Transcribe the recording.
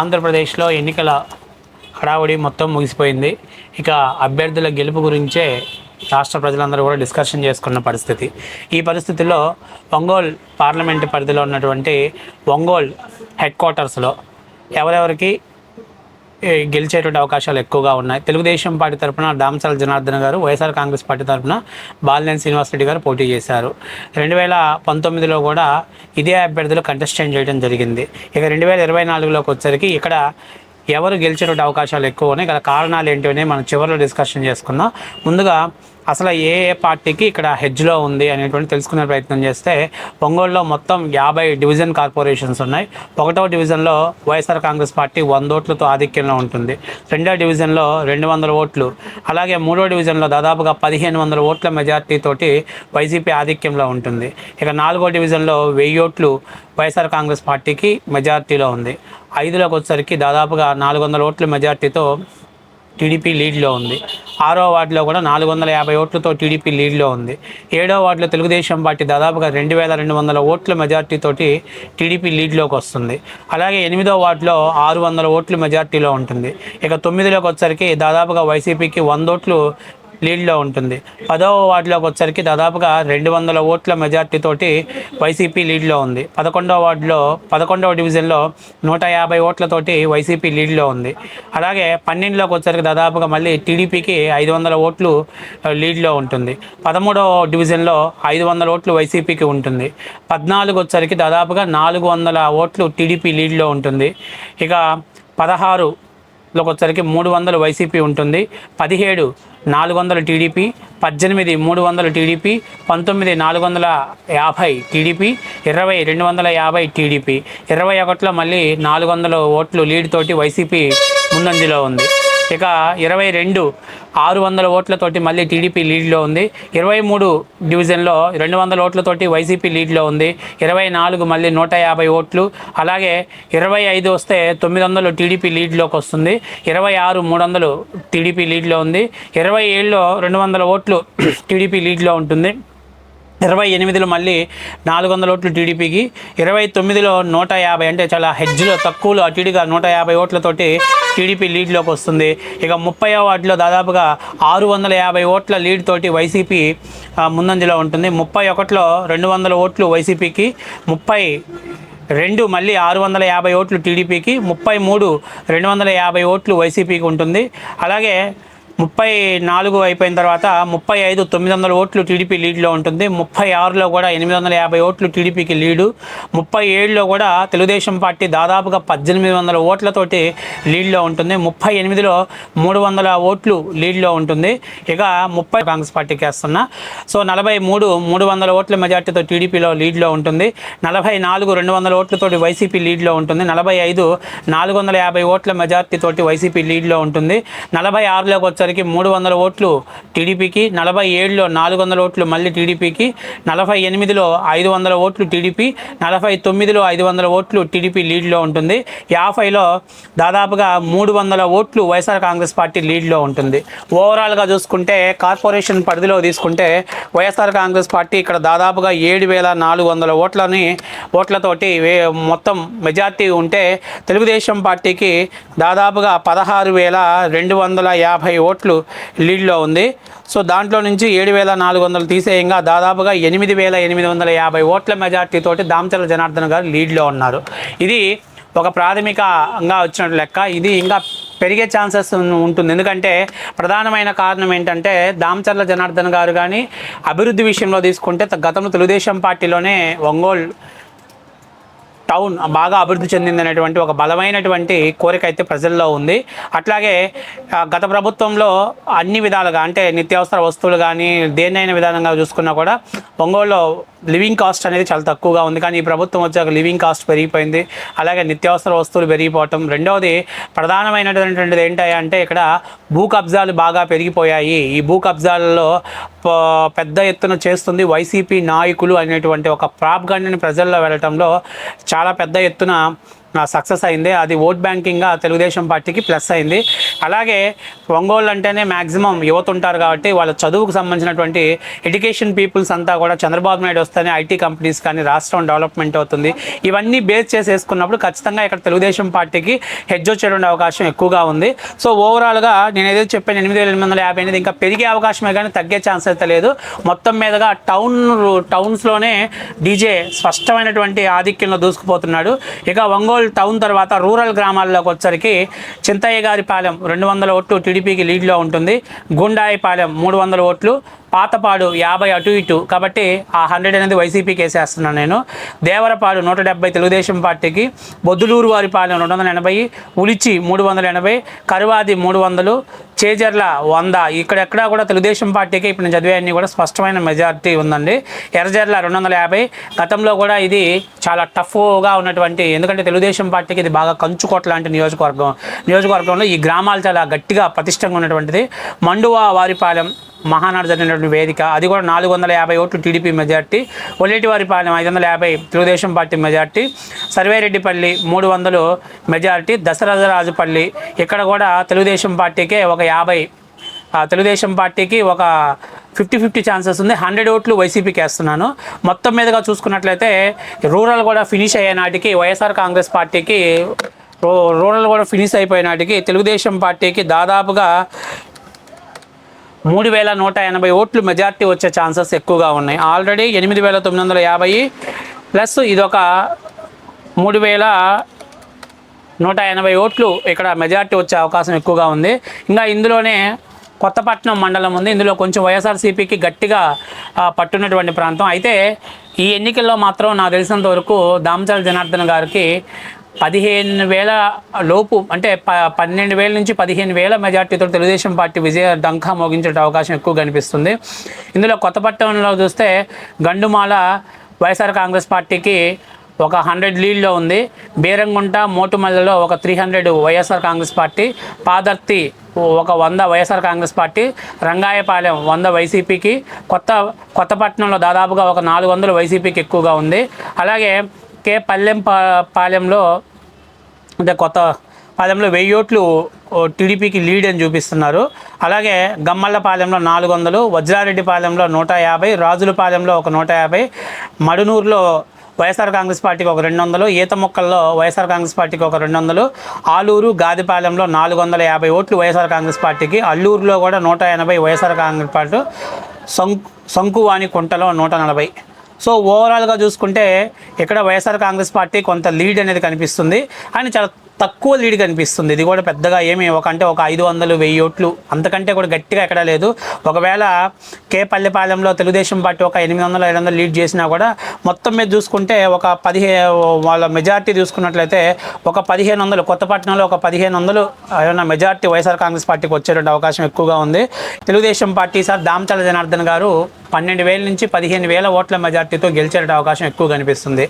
ఆంధ్రప్రదేశ్లో ఎన్నికల హడావుడి మొత్తం ముగిసిపోయింది. ఇక అభ్యర్థుల గెలుపు గురించే రాష్ట్ర ప్రజలందరూ కూడా డిస్కషన్ చేసుకున్న పరిస్థితి. ఈ పరిస్థితుల్లో ఒంగోలు పార్లమెంటు పరిధిలో ఉన్నటువంటి ఒంగోలు హెడ్ క్వార్టర్స్లో ఎవరెవరికి గెలిచేటువంటి అవకాశాలు ఎక్కువగా ఉన్నాయి. తెలుగుదేశం పార్టీ తరఫున దామచల జనార్దన్ గారు, వైఎస్ఆర్ కాంగ్రెస్ పార్టీ తరఫున బాలినేని శ్రీనివాసరెడ్డి గారు పోటీ చేశారు. 2019లో కూడా ఇదే అభ్యర్థులు కంటెస్టెంట్ చేయడం జరిగింది. ఇక 2024లోకి వచ్చేసరికి ఇక్కడ ఎవరు గెలిచేటువంటి అవకాశాలు ఎక్కువ ఉన్నాయి, గల కారణాలు ఏంటనే మనం చివరిలో డిస్కషన్ చేసుకుందాం. ముందుగా అసలు ఏ పార్టీకి ఇక్కడ హెడ్జ్లో ఉంది అనేటువంటి తెలుసుకునే ప్రయత్నం చేస్తే, ఒంగోలులో మొత్తం 50 డివిజన్ కార్పొరేషన్స్ ఉన్నాయి. 1వ డివిజన్లో వైఎస్ఆర్ కాంగ్రెస్ పార్టీ 100 ఓట్లతో ఆధిక్యంలో ఉంటుంది. 2వ డివిజన్లో 200 ఓట్లు, అలాగే 3వ డివిజన్లో దాదాపుగా 1500 ఓట్ల మెజార్టీతోటి వైసీపీ ఆధిక్యంలో ఉంటుంది. ఇక 4వ డివిజన్లో 1000 ఓట్లు వైఎస్ఆర్ కాంగ్రెస్ పార్టీకి మెజార్టీలో ఉంది. 5లోకి వచ్చేసరికి దాదాపుగా 400 ఓట్ల మెజార్టీతో టీడీపీ లీడ్లో ఉంది. 6వ వార్డులో కూడా 450 ఓట్లతో టీడీపీ లీడ్లో ఉంది. 7వ వార్డులో తెలుగుదేశం పార్టీ దాదాపుగా 2200 ఓట్ల మెజార్టీతోటి టీడీపీ లీడ్లోకి వస్తుంది. అలాగే 8వ వార్డులో 600 ఓట్ల మెజార్టీలో ఉంటుంది. ఇక 9లోకి వచ్చేసరికి దాదాపుగా వైసీపీకి 100 ఓట్లు లీడ్లో ఉంటుంది. 10వ వార్డులోకి వచ్చేసరికి దాదాపుగా 200 ఓట్ల మెజార్టీతోటి వైసీపీ లీడ్లో ఉంది. 11వ వార్డులో 11వ డివిజన్లో 150 ఓట్లతోటి వైసీపీ లీడ్లో ఉంది. అలాగే 12లోకి వచ్చేసరికి దాదాపుగా మళ్ళీ టీడీపీకి 500 ఓట్లు లీడ్లో ఉంటుంది. 13వ డివిజన్లో 500 ఓట్లు వైసీపీకి ఉంటుంది. 14 వచ్చేసరికి దాదాపుగా 400 ఓట్లు టీడీపీ లీడ్లో ఉంటుంది. ఇక 16లోకి వచ్చేసరికి 300 వైసీపీ ఉంటుంది. 17 400 టీడీపీ, 18 300 టీడీపీ, 19 450 టీడీపీ, 20 250 టీడీపీ, 21లో మళ్ళీ 400 ఓట్లు లీడ్ తోటి వైసీపీ ముందంజలో ఉంది. ఇక 22 600 ఓట్లతోటి మళ్ళీ టీడీపీ లీడ్లో ఉంది. 23 డివిజన్లో 200 ఓట్లతోటి వైసీపీ లీడ్లో ఉంది. 24 మళ్ళీ 150 ఓట్లు, అలాగే 25 వస్తే 900 టీడీపీ లీడ్లోకి వస్తుంది. 26 300 టీడీపీ లీడ్లో ఉంది. 27లో 200 ఓట్లు టీడీపీ లీడ్లో ఉంటుంది. 28లో మళ్ళీ 400 ఓట్లు టీడీపీకి. 29లో 150, అంటే చాలా హెడ్జ్లో తక్కువలో అటు ఇటుగా 150 ఓట్లతోటి టీడీపీ లీడ్లోకి వస్తుంది. ఇక 30వ వార్డులో దాదాపుగా 650 ఓట్ల లీడ్ తోటి వైసీపీ ముందంజలో ఉంటుంది. 31లో 200 ఓట్లు వైసీపీకి, 32 మళ్ళీ 650 ఓట్లు టీడీపీకి, 33 250 ఓట్లు వైసీపీకి ఉంటుంది. అలాగే 34 అయిపోయిన తర్వాత 35 900 ఓట్లు టీడీపీ లీడ్లో ఉంటుంది. 36లో కూడా 850 ఓట్లు టీడీపీకి లీడు. 37లో కూడా తెలుగుదేశం పార్టీ దాదాపుగా 1800 ఓట్లతోటి లీడ్లో ఉంటుంది. 38లో 300 ఓట్లు లీడ్లో ఉంటుంది. ఇక 30 కాంగ్రెస్ పార్టీకి వేస్తున్నా. సో 43 300 ఓట్ల మెజార్టీతో టీడీపీలో లీడ్లో ఉంటుంది. 44 200 ఓట్లతోటి వైసీపీ లీడ్లో ఉంటుంది. 45 450 ఓట్ల మెజార్టీతోటి వైసీపీ లీడ్లో ఉంటుంది. 46లోకి వచ్చేసరికి 300 ఓట్లు టీడీపీకి, 47లో 400 ఓట్లు మళ్ళీ టీడీపీకి, 48లో 500 ఓట్లు టీడీపీ, 49లో 500 ఓట్లు టీడీపీ లీడ్లో ఉంటుంది. 50లో దాదాపుగా 300 ఓట్లు వైఎస్ఆర్ కాంగ్రెస్ పార్టీ లీడ్లో ఉంటుంది. ఓవరాల్గా చూసుకుంటే కార్పొరేషన్ పరిధిలో తీసుకుంటే వైఎస్ఆర్ కాంగ్రెస్ పార్టీ ఇక్కడ దాదాపుగా 7400 ఓట్లతోటి మొత్తం మెజార్టీ ఉంటే, తెలుగుదేశం పార్టీకి దాదాపుగా 16,250 ఓట్లు లీడ్లో ఉంది. సో దాంట్లో నుంచి 7,400 తీసేయంగా దాదాపుగా 8,850 ఓట్ల మెజార్టీతోటి దామచల జనార్దన్ గారు లీడ్లో ఉన్నారు. ఇది ఒక ప్రాథమికంగా వచ్చినట్టు లెక్క. ఇది ఇంకా పెరిగే ఛాన్సెస్ ఉంటుంది. ఎందుకంటే ప్రధానమైన కారణం ఏంటంటే, దామచర్ల జనార్దన్ గారు కానీ అభివృద్ధి విషయంలో తీసుకుంటే గతంలో తెలుగుదేశం పార్టీలోనే ఒంగోలు టౌన్ బాగా అభివృద్ధి చెందిందనేటువంటి ఒక బలమైనటువంటి కోరిక అయితే ప్రజల్లో ఉంది. అట్లాగే గత ప్రభుత్వంలో అన్ని విధాలుగా, అంటే నిత్యావసర వస్తువులు కానీ దేన్నైనా విధానంగా చూసుకున్నా కూడా ఒంగోలులో లివింగ్ కాస్ట్ అనేది చాలా తక్కువగా ఉంది. కానీ ఈ ప్రభుత్వం వచ్చాక లివింగ్ కాస్ట్ పెరిగిపోయింది, అలాగే నిత్యావసర వస్తువులు పెరిగిపోవటం. రెండవది ప్రధానమైనటువంటిది ఏంటంటే, ఇక్కడ భూ కబ్జాలు బాగా పెరిగిపోయాయి. ఈ భూ కబ్జాలలో పెద్ద ఎత్తున చేస్తుంది వైసీపీ నాయకులు అనేటువంటి ఒక ప్రాపగండని ప్రజల్లో వెళ్ళటంలో చాలా పెద్ద ఎత్తున సక్సెస్ అయింది. అది ఓట్ బ్యాంకింగ్గా తెలుగుదేశం పార్టీకి ప్లస్ అయింది. అలాగే ఒంగోలు అంటేనే మ్యాక్సిమం యువత ఉంటారు కాబట్టి వాళ్ళ చదువుకు సంబంధించినటువంటి ఎడ్యుకేషన్ పీపుల్స్ అంతా కూడా చంద్రబాబు నాయుడు వస్తేనే ఐటీ కంపెనీస్ కానీ రాష్ట్రం డెవలప్మెంట్ అవుతుంది. ఇవన్నీ బేస్ చేసేసుకున్నప్పుడు ఖచ్చితంగా ఇక్కడ తెలుగుదేశం పార్టీకి హెడ్జ్ వచ్చేటువంటి అవకాశం ఎక్కువగా ఉంది. సో ఓవరాల్గా నేను ఏదైతే చెప్పాను 8,850 అనేది ఇంకా పెరిగే అవకాశమే కానీ తగ్గే ఛాన్స్ అయితే లేదు. మొత్తం మీదుగా టౌన్స్లోనే డీజే స్పష్టమైనటువంటి ఆధిక్యంలో దూసుకుపోతున్నాడు. ఇక ఒంగోలు టౌన్ తర్వాత రూరల్ గ్రామాల్లోకి వచ్చరికి చింతయ్యగారిపాలెం 200 ఓట్లు టీడీపీకి లీడ్లో ఉంటుంది. గుండాయిపాలెం 300 ఓట్లు, పాతపాడు 50 అటు ఇటు కాబట్టి ఆ 100 అనేది వైసీపీకి వేసేస్తున్నాను నేను. దేవరపాడు 170 తెలుగుదేశం పార్టీకి, బొద్దులూరు వారిపాలెం 280, ఉలిచి 380, కరువాది 300, చేజర్ల 100. ఇక్కడెక్కడా కూడా తెలుగుదేశం పార్టీకి ఇప్పుడు నేను చదివేవన్నీ కూడా స్పష్టమైన మెజారిటీ ఉందండి. ఎర్రజర్ల 250. గతంలో కూడా ఇది చాలా టఫ్గా ఉన్నటువంటి, ఎందుకంటే తెలుగుదేశం పార్టీకి ఇది బాగా కంచుకోట లాంటి నియోజకవర్గంలో ఈ గ్రామాలు చాలా గట్టిగా ప్రతిష్టంగా ఉన్నటువంటిది. మండువా వారిపాలెం మహానాడు జరిగినటువంటి వేదిక, అది కూడా 450 ఓట్లు TDP majority. Olletivaripalem 550 Telugudesam party majority. Sarvereddipalli 300 majority. Dasaratharajupalli ఇక్కడ కూడా తెలుగుదేశం పార్టీకే ఒక 50, తెలుగుదేశం పార్టీకి ఒక 50-50 ఛాన్సెస్ ఉంది. 100 ఓట్లు వైసీపీకి వేస్తున్నాను. మొత్తం మీదుగా చూసుకున్నట్లయితే రూరల్ కూడా ఫినిష్ అయ్యే నాటికి వైఎస్ఆర్ కాంగ్రెస్ పార్టీకి, రూరల్ కూడా ఫినిష్ అయిపోయే నాటికి తెలుగుదేశం పార్టీకి దాదాపుగా 3,180 ఓట్లు మెజార్టీ వచ్చే ఛాన్సెస్ ఎక్కువగా ఉన్నాయి. ఆల్రెడీ 8,950 ప్లస్ ఇదొక 3,180 ఓట్లు ఇక్కడ మెజార్టీ వచ్చే అవకాశం ఎక్కువగా ఉంది. ఇంకా ఇందులోనే కొత్తపట్నం మండలం ఉంది. ఇందులో కొంచెం వైఎస్ఆర్సీపీకి గట్టిగా పట్టున్నటువంటి ప్రాంతం. అయితే ఈ ఎన్నికల్లో మాత్రం నాకు తెలిసినంత వరకు దామచల జనార్దన్ గారికి 15,000 లోపు, అంటే 12,000 నుంచి 15,000 మెజార్టీతో తెలుగుదేశం పార్టీ విజయ డంకా మోగించే అవకాశం ఎక్కువ కనిపిస్తుంది. ఇందులో కొత్తపట్నంలో చూస్తే గండుమాల వైఎస్ఆర్ కాంగ్రెస్ పార్టీకి ఒక 100 లీడ్లో ఉంది. బేరంగుంట మోటుమల్లలో ఒక 300 వైఎస్ఆర్ కాంగ్రెస్ పార్టీ, పాదర్తి ఒక 100 వైఎస్ఆర్ కాంగ్రెస్ పార్టీ, రంగాయపాలెం 100 వైసీపీకి, కొత్తపట్నంలో దాదాపుగా ఒక 400 వైసీపీకి ఎక్కువగా ఉంది. అలాగే పాలెంలో అంటే కొత్త పాలెంలో 1000 ఓట్లు టీడీపీకి లీడ్ అని చూపిస్తున్నారు. అలాగే గమ్మళ్ళపాలెంలో 400, వజ్రారెడ్డిపాలెంలో 150, రాజులపాలెంలో ఒక 150, మడునూరులో వైఎస్ఆర్ కాంగ్రెస్ పార్టీకి ఒక 200, ఈతముక్కల్లో వైఎస్ఆర్ కాంగ్రెస్ పార్టీకి ఒక 200, ఆలూరు గాదిపాలెంలో 450 ఓట్లు వైఎస్ఆర్ కాంగ్రెస్ పార్టీకి, అల్లూరులో కూడా 180 వైఎస్ఆర్ కాంగ్రెస్ పార్టీ, సంకువాణి కుంటలో 140. సో ఓవరాల్గా చూసుకుంటే ఇక్కడ వైఎస్ఆర్ కాంగ్రెస్ పార్టీ కొంత లీడ్ అనేది కనిపిస్తుంది. అని చాలా తక్కువ లీడ్ కనిపిస్తుంది. ఇది కూడా పెద్దగా ఏమి ఒక 500, 1000 ఓట్లు అంతకంటే కూడా గట్టిగా ఎక్కడా లేదు. ఒకవేళ పల్లెపాలెంలో తెలుగుదేశం పార్టీ ఒక 800, 700 లీడ్ చేసినా కూడా మొత్తం మీద చూసుకుంటే ఒక 15 వాళ్ళ మెజార్టీ చూసుకున్నట్లయితే ఒక 1500, కొత్తపట్నంలో ఒక 1500 ఏమైనా మెజార్టీ వైఎస్ఆర్ కాంగ్రెస్ పార్టీకి వచ్చేటువంటి అవకాశం ఎక్కువగా ఉంది. తెలుగుదేశం పార్టీ సార్ దామచల జనార్దన్ గారు 12,000 నుంచి 15,000 ఓట్ల మెజార్టీతో గెలిచే అవకాశం ఎక్కువ కనిపిస్తుంది.